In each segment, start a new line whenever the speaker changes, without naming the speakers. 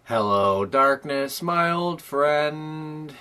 Hello, darkness, my old friend.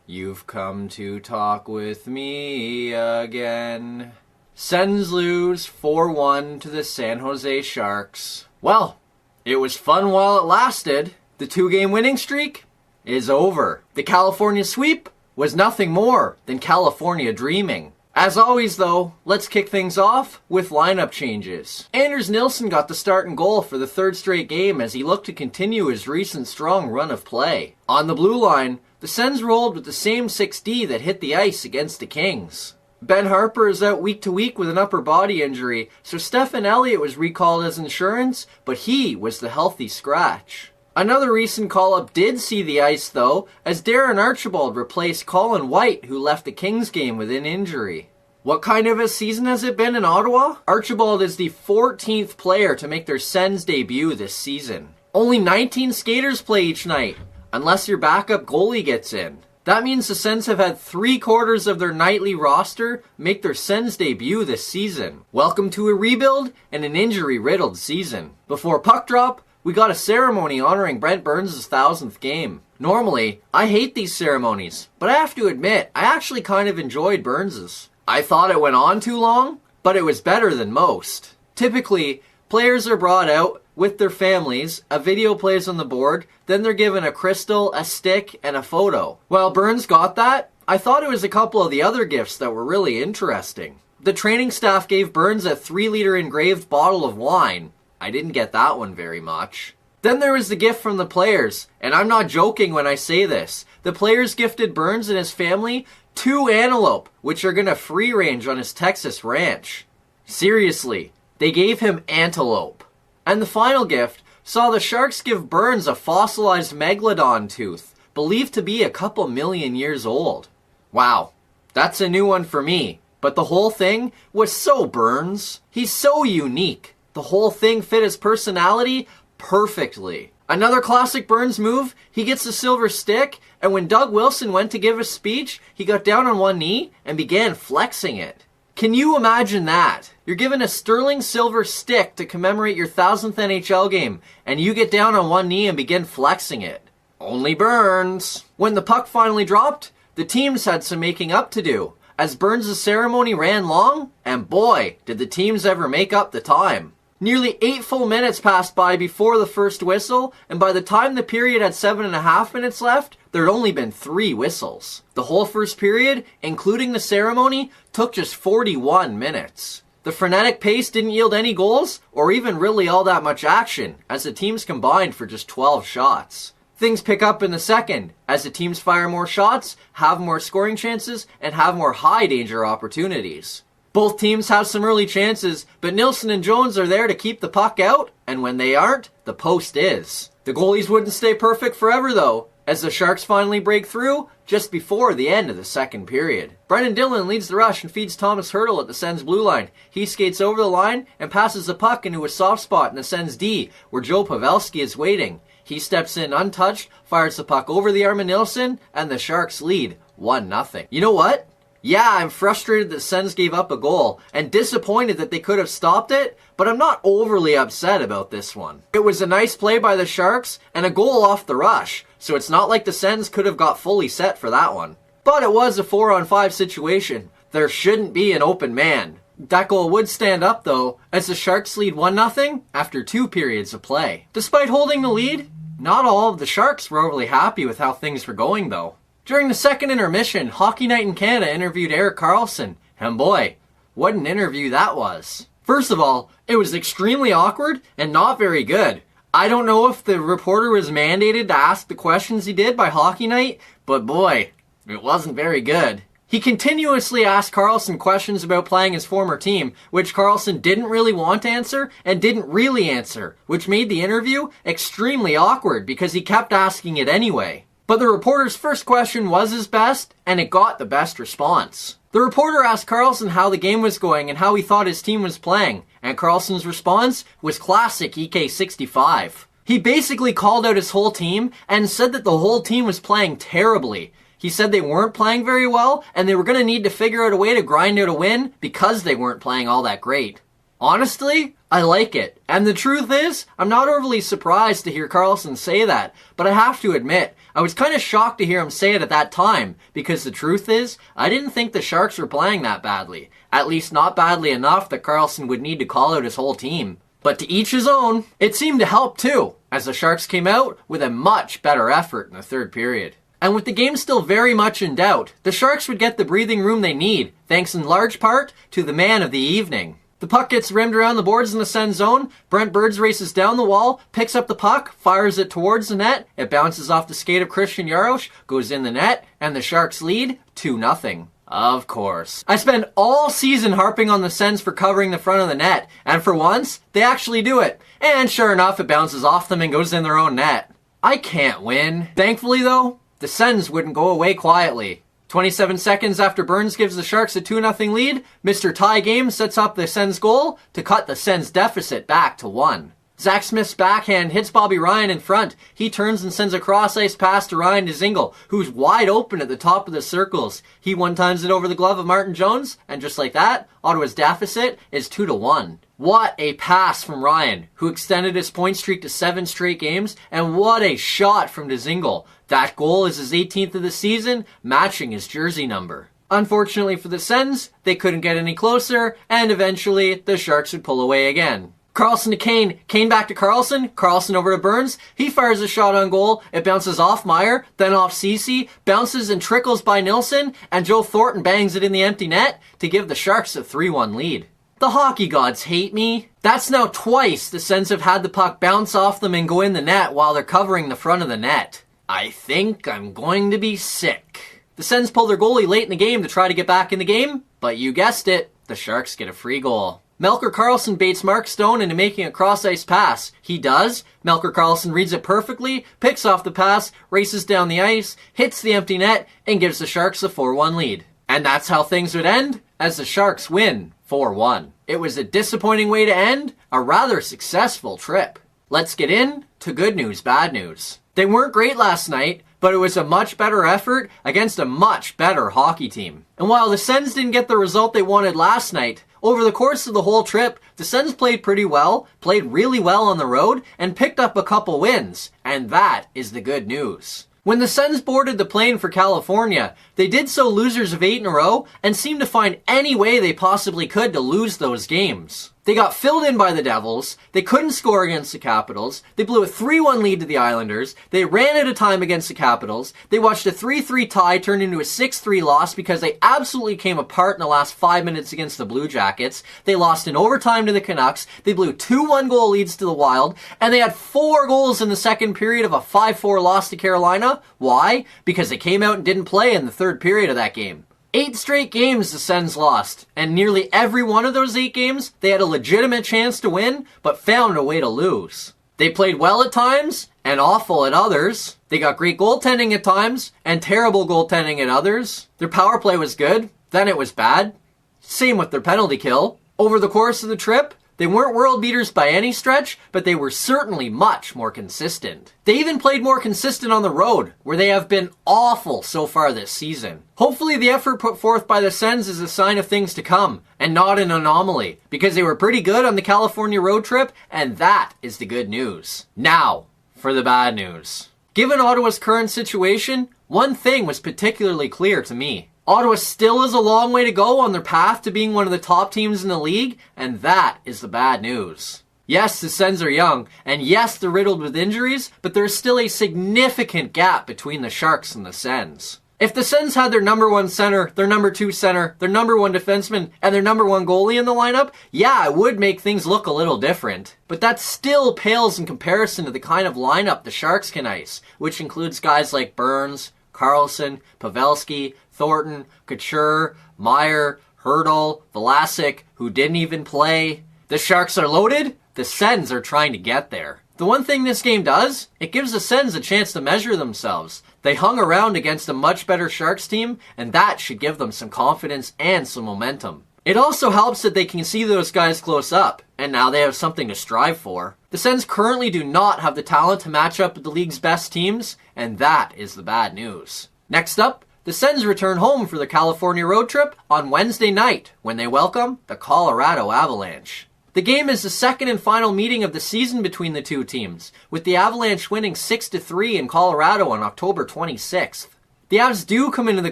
You've come to talk with me again. Sens lose 4-1 to the San Jose Sharks. Well, it was fun while it lasted. The 2-game winning streak is over. The California sweep was nothing more than California dreaming. As always, though, let's kick things off with lineup changes. Anders Nilsson got the start and goal for the third straight game as he looked to continue his recent strong run of play. On the blue line, the Sens rolled with the same 6D that hit the ice against the Kings. Ben Harper is out week to week with an upper body injury, so Stefan Elliott was recalled as insurance, but he was the healthy scratch. Another recent call-up did see the ice, though, as Darren Archibald replaced Colin White, who left the Kings game with an injury. What kind of a season has it been in Ottawa? Archibald is the 14th player to make their Sens debut this season. Only 19 skaters play each night, unless your backup goalie gets in. That means the Sens have had 3/4 of their nightly roster make their Sens debut this season. Welcome to a rebuild and an injury-riddled season. Before puck drop, we got a ceremony honoring Brent Burns' 1000th game. Normally, I hate these ceremonies, but I have to admit, I actually kind of enjoyed Burns'. I thought it went on too long, but it was better than most. Typically, players are brought out with their families, a video plays on the board, then they're given a crystal, a stick, and a photo. While Burns got that, I thought it was a couple of the other gifts that were really interesting. The training staff gave Burns a 3-liter engraved bottle of wine. I didn't get that one very much. Then there was the gift from the players, and I'm not joking when I say this. The players gifted Burns and his family 2 antelope, which are gonna free range on his Texas ranch. Seriously, they gave him antelope. And the final gift saw the Sharks give Burns a fossilized megalodon tooth, believed to be a couple million years old. Wow, that's a new one for me. But the whole thing was so Burns. He's so unique. The whole thing fit his personality perfectly. Another classic Burns move, he gets the silver stick, and when Doug Wilson went to give a speech, he got down on one knee and began flexing it. Can you imagine that? You're given a sterling silver stick to commemorate your 1000th NHL game, and you get down on one knee and begin flexing it. Only Burns. When the puck finally dropped, the teams had some making up to do, as Burns' ceremony ran long, and boy, did the teams ever make up the time. Nearly 8 full minutes passed by before the first whistle, and by the time the period had 7.5 minutes left, there had only been 3 whistles. The whole first period, including the ceremony, took just 41 minutes. The frenetic pace didn't yield any goals, or even really all that much action, as the teams combined for just 12 shots. Things pick up in the second, as the teams fire more shots, have more scoring chances, and have more high-danger opportunities. Both teams have some early chances, but Nilsson and Jones are there to keep the puck out, and when they aren't, the post is. The goalies wouldn't stay perfect forever, though, as the Sharks finally break through just before the end of the second period. Brendan Dillon leads the rush and feeds Thomas Hertl at the Sens blue line. He skates over the line and passes the puck into a soft spot in the Sens D, where Joe Pavelski is waiting. He steps in untouched, fires the puck over the arm of Nilsson, and the Sharks lead 1-0. You know what? Yeah, I'm frustrated that Sens gave up a goal, and disappointed that they could have stopped it, but I'm not overly upset about this one. It was a nice play by the Sharks, and a goal off the rush, so it's not like the Sens could have got fully set for that one. But it was a 4-on-5 situation. There shouldn't be an open man. That goal would stand up, though, as the Sharks lead 1-0 after 2 periods of play. Despite holding the lead, not all of the Sharks were overly happy with how things were going, though. During the second intermission, Hockey Night in Canada interviewed Erik Karlsson, and boy, what an interview that was. First of all, it was extremely awkward and not very good. I don't know if the reporter was mandated to ask the questions he did by Hockey Night, but boy, it wasn't very good. He continuously asked Karlsson questions about playing his former team, which Karlsson didn't really want to answer and didn't really answer, which made the interview extremely awkward because he kept asking it anyway. But the reporter's first question was his best, and it got the best response. The reporter asked Karlsson how the game was going and how he thought his team was playing, and Karlsson's response was classic EK65. He basically called out his whole team and said that the whole team was playing terribly. He said they weren't playing very well, and they were going to need to figure out a way to grind out a win because they weren't playing all that great. Honestly, I like it. And the truth is, I'm not overly surprised to hear Karlsson say that, but I have to admit, I was kind of shocked to hear him say it at that time, because the truth is, I didn't think the Sharks were playing that badly. At least not badly enough that Karlsson would need to call out his whole team. But to each his own, it seemed to help too, as the Sharks came out with a much better effort in the third period. And with the game still very much in doubt, the Sharks would get the breathing room they need, thanks in large part to the man of the evening. The puck gets rimmed around the boards in the Sens zone. Brent Burns races down the wall, picks up the puck, fires it towards the net. It bounces off the skate of Christian Jaros, goes in the net, and the Sharks lead 2-0. Of course. I spend all season harping on the Sens for covering the front of the net, and for once, they actually do it. And sure enough, it bounces off them and goes in their own net. I can't win. Thankfully though, the Sens wouldn't go away quietly. 27 seconds after Burns gives the Sharks a 2-0 lead, Mr. Tie Game sets up the Sens goal to cut the Sens deficit back to 1. Zach Smith's backhand hits Bobby Ryan in front. He turns and sends a cross-ice pass to Ryan Dzingel, who's wide open at the top of the circles. He one-times it over the glove of Martin Jones, and just like that, Ottawa's deficit is 2-1. What a pass from Ryan, who extended his point streak to 7 straight games, and what a shot from Dzingel. That goal is his 18th of the season, matching his jersey number. Unfortunately for the Sens, they couldn't get any closer, and eventually the Sharks would pull away again. Karlsson to Kane. Kane back to Karlsson. Karlsson over to Burns. He fires a shot on goal. It bounces off Meyer, then off Ceci, bounces and trickles by Nilsson, and Joe Thornton bangs it in the empty net to give the Sharks a 3-1 lead. The hockey gods hate me. That's now twice the Sens have had the puck bounce off them and go in the net while they're covering the front of the net. I think I'm going to be sick. The Sens pull their goalie late in the game to try to get back in the game, but you guessed it, the Sharks get a free goal. Melker Karlsson baits Mark Stone into making a cross-ice pass. He does. Melker Karlsson reads it perfectly, picks off the pass, races down the ice, hits the empty net, and gives the Sharks a 4-1 lead. And that's how things would end, as the Sharks win 4-1. It was a disappointing way to end a rather successful trip. Let's get in to good news, bad news. They weren't great last night, but it was a much better effort against a much better hockey team. And while the Sens didn't get the result they wanted last night, over the course of the whole trip, the Sens played pretty well, played really well on the road, and picked up a couple wins. And that is the good news. When the Sens boarded the plane for California, they did so losers of 8 in a row and seemed to find any way they possibly could to lose those games. They got filled in by the Devils, they couldn't score against the Capitals, they blew a 3-1 lead to the Islanders, they ran out of time against the Capitals, they watched a 3-3 tie turn into a 6-3 loss because they absolutely came apart in the last 5 minutes against the Blue Jackets, they lost in overtime to the Canucks, they blew 2 1-goal leads to the Wild, and they had 4 goals in the second period of a 5-4 loss to Carolina. Why? Because they came out and didn't play in the third period of that game. 8 straight games the Sens lost, and nearly every one of those 8 games, they had a legitimate chance to win, but found a way to lose. They played well at times, and awful at others. They got great goaltending at times, and terrible goaltending at others. Their power play was good, then it was bad. Same with their penalty kill. Over the course of the trip, they weren't world beaters by any stretch, but they were certainly much more consistent. They even played more consistent on the road, where they have been awful so far this season. Hopefully the effort put forth by the Sens is a sign of things to come, and not an anomaly, because they were pretty good on the California road trip, and that is the good news. Now, for the bad news. Given Ottawa's current situation, one thing was particularly clear to me. Ottawa still has a long way to go on their path to being one of the top teams in the league, and that is the bad news. Yes, the Sens are young, and yes, they're riddled with injuries, but there's still a significant gap between the Sharks and the Sens. If the Sens had their number 1 center, their number 2 center, their number 1 defenseman, and their number 1 goalie in the lineup, yeah, it would make things look a little different. But that still pales in comparison to the kind of lineup the Sharks can ice, which includes guys like Burns, Karlsson, Pavelski, Thornton, Cachet, Meyer, Hurdle, Vlasic, who didn't even play. The Sharks are loaded, the Sens are trying to get there. The one thing this game does, it gives the Sens a chance to measure themselves. They hung around against a much better Sharks team, and that should give them some confidence and some momentum. It also helps that they can see those guys close up, and now they have something to strive for. The Sens currently do not have the talent to match up with the league's best teams, and that is the bad news. Next up, the Sens return home for the California road trip on Wednesday night when they welcome the Colorado Avalanche. The game is the second and final meeting of the season between the two teams, with the Avalanche winning 6-3 in Colorado on October 26th. The Avs do come into the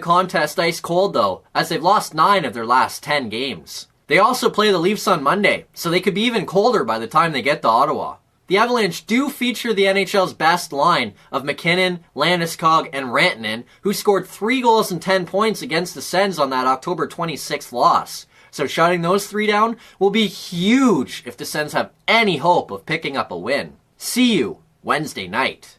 contest ice cold though, as they've lost 9 of their last 10 games. They also play the Leafs on Monday, so they could be even colder by the time they get to Ottawa. The Avalanche do feature the NHL's best line of McKinnon, Landeskog, and Rantanen, who scored 3 goals and 10 points against the Sens on that October 26th loss. So shutting those 3 down will be huge if the Sens have any hope of picking up a win. See you Wednesday night.